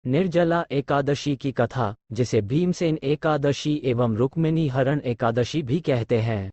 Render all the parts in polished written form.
निर्जला एकादशी की कथा, जिसे भीमसेन एकादशी एवं रुक्मिणी हरण एकादशी भी कहते हैं।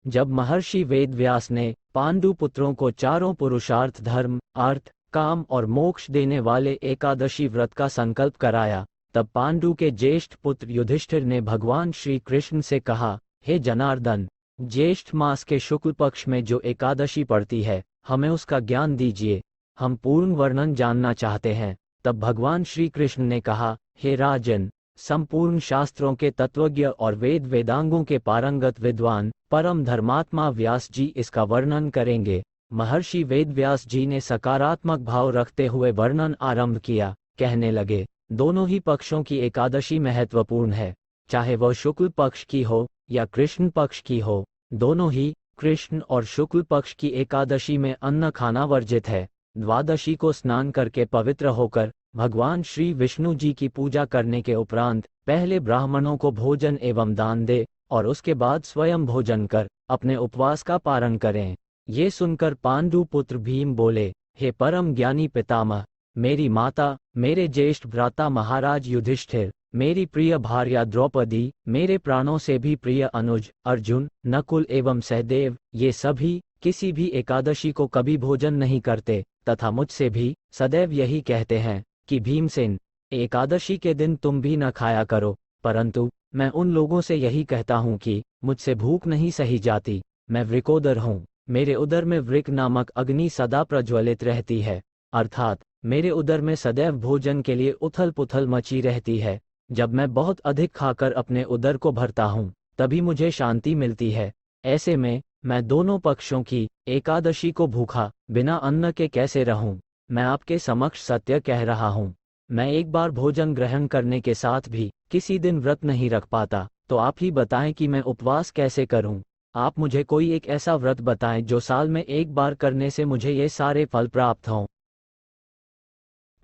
जब महर्षि वेदव्यास ने पांडु पुत्रों को चारों पुरुषार्थ धर्म, अर्थ, काम और मोक्ष देने वाले एकादशी व्रत का संकल्प कराया, तब पांडु के ज्येष्ठ पुत्र युधिष्ठिर ने भगवान श्री कृष्ण से कहा, हे जनार्दन, ज्येष्ठ मास के शुक्ल पक्ष में जो एकादशी पड़ती है, हमें उसका ज्ञान दीजिए, हम पूर्ण वर्णन जानना चाहते हैं। तब भगवान श्री कृष्ण ने कहा, हे राजन, संपूर्ण शास्त्रों के तत्वज्ञ और वेद वेदांगों के पारंगत विद्वान परम धर्मात्मा व्यास जी इसका वर्णन करेंगे। महर्षि वेदव्यास जी ने सकारात्मक भाव रखते हुए वर्णन आरंभ किया, कहने लगे, दोनों ही पक्षों की एकादशी महत्वपूर्ण है, चाहे वह शुक्ल पक्ष की हो या कृष्ण पक्ष की हो। दोनों ही कृष्ण और शुक्ल पक्ष की एकादशी में अन्न खाना वर्जित है। द्वादशी को स्नान करके पवित्र होकर भगवान श्री विष्णु जी की पूजा करने के उपरांत पहले ब्राह्मणों को भोजन एवं दान दे और उसके बाद स्वयं भोजन कर अपने उपवास का पारण करें। ये सुनकर पांडु पुत्र भीम बोले, हे परम ज्ञानी पितामह, मेरी माता, मेरे ज्येष्ठ भ्राता महाराज युधिष्ठिर, मेरी प्रिय भार्या द्रौपदी, मेरे प्राणों से भी प्रिय अनुज अर्जुन, नकुल एवं सहदेव, ये सभी किसी भी एकादशी को कभी भोजन नहीं करते तथा मुझसे भी सदैव यही कहते हैं कि भीमसेन, एकादशी के दिन तुम भी न खाया करो। परंतु मैं उन लोगों से यही कहता हूँ कि मुझसे भूख नहीं सही जाती। मैं वृकोदर हूँ, मेरे उदर में वृक नामक अग्नि सदा प्रज्वलित रहती है, अर्थात मेरे उदर में सदैव भोजन के लिए उथल पुथल मची रहती है। जब मैं बहुत अधिक खाकर अपने उदर को भरता हूँ, तभी मुझे शांति मिलती है। ऐसे में मैं दोनों पक्षों की एकादशी को भूखा बिना अन्न के कैसे रहूं? मैं आपके समक्ष सत्य कह रहा हूं। मैं एक बार भोजन ग्रहण करने के साथ भी किसी दिन व्रत नहीं रख पाता, तो आप ही बताएं कि मैं उपवास कैसे करूं? आप मुझे कोई एक ऐसा व्रत बताएं जो साल में एक बार करने से मुझे ये सारे फल प्राप्त हों।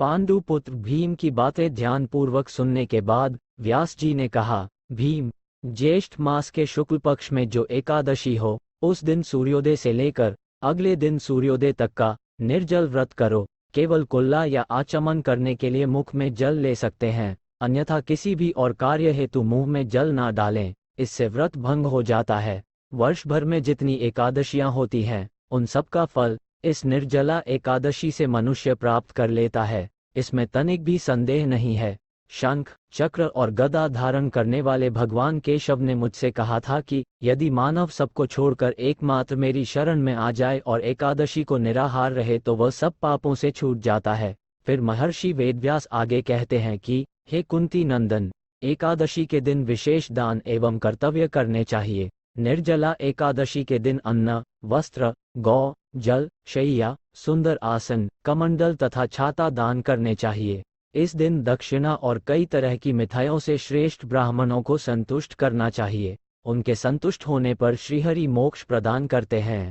पांडु पुत्र भीम की बातें ध्यानपूर्वक सुनने के बाद व्यास जी ने कहा, भीम, ज्येष्ठ मास के शुक्ल पक्ष में जो एकादशी हो, उस दिन सूर्योदय से लेकर अगले दिन सूर्योदय तक का निर्जल व्रत करो। केवल कुल्ला या आचमन करने के लिए मुख में जल ले सकते हैं, अन्यथा किसी भी और कार्य हेतु मुंह में जल ना डालें, इससे व्रत भंग हो जाता है। वर्ष भर में जितनी एकादशियां होती हैं, उन सब का फल इस निर्जला एकादशी से मनुष्य प्राप्त कर लेता है, इसमें तनिक भी संदेह नहीं है। शंख, चक्र और गदा धारण करने वाले भगवान केशव ने मुझसे कहा था कि यदि मानव सबको छोड़कर एकमात्र मेरी शरण में आ जाए और एकादशी को निराहार रहे तो वह सब पापों से छूट जाता है। फिर महर्षि वेदव्यास आगे कहते हैं कि हे कुंती नंदन, एकादशी के दिन विशेष दान एवं कर्तव्य करने चाहिए। निर्जला एकादशी के दिन अन्न, वस्त्र, गौ, जल, शैया, सुंदर आसन, कमंडल तथा छाता दान करने चाहिए। इस दिन दक्षिणा और कई तरह की मिठाइयों से श्रेष्ठ ब्राह्मणों को संतुष्ट करना चाहिए। उनके संतुष्ट होने पर श्रीहरि मोक्ष प्रदान करते हैं।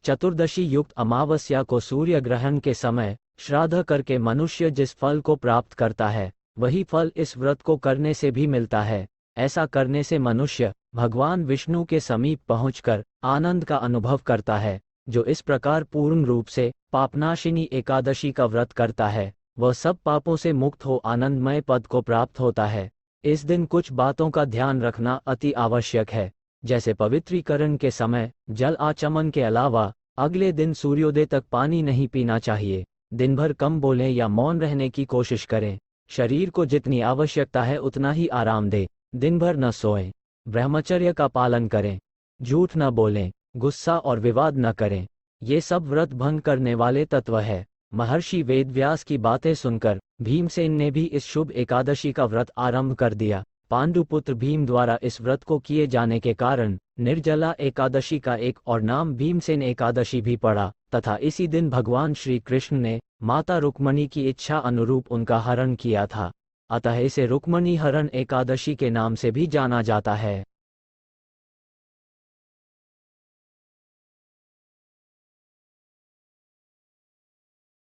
चतुर्दशी युक्त अमावस्या को सूर्य ग्रहण के समय श्राद्ध करके मनुष्य जिस फल को प्राप्त करता है, वही फल इस व्रत को करने से भी मिलता है। ऐसा करने से मनुष्य भगवान विष्णु के समीप पहुंचकर आनंद का अनुभव करता है। जो इस प्रकार पूर्ण रूप से पापनाशिनी एकादशी का व्रत करता है, वह सब पापों से मुक्त हो आनंदमय पद को प्राप्त होता है। इस दिन कुछ बातों का ध्यान रखना अति आवश्यक है, जैसे पवित्रीकरण के समय जल आचमन के अलावा अगले दिन सूर्योदय तक पानी नहीं पीना चाहिए। दिन भर कम बोलें या मौन रहने की कोशिश करें। शरीर को जितनी आवश्यकता है उतना ही आराम दें। दिन भर न सोएं। ब्रह्मचर्य का पालन करें। झूठ न बोलें। गुस्सा और विवाद न करें। ये सब व्रत भंग करने वाले तत्व है। महर्षि वेदव्यास की बातें सुनकर भीमसेन ने भी इस शुभ एकादशी का व्रत आरंभ कर दिया। पांडुपुत्र भीम द्वारा इस व्रत को किए जाने के कारण निर्जला एकादशी का एक और नाम भीमसेन एकादशी भी पड़ा तथा इसी दिन भगवान श्री कृष्ण ने माता रुक्मणी की इच्छा अनुरूप उनका हरण किया था। अतः इसे रुक्मणी हरण एकादशी के नाम से भी जाना जाता है।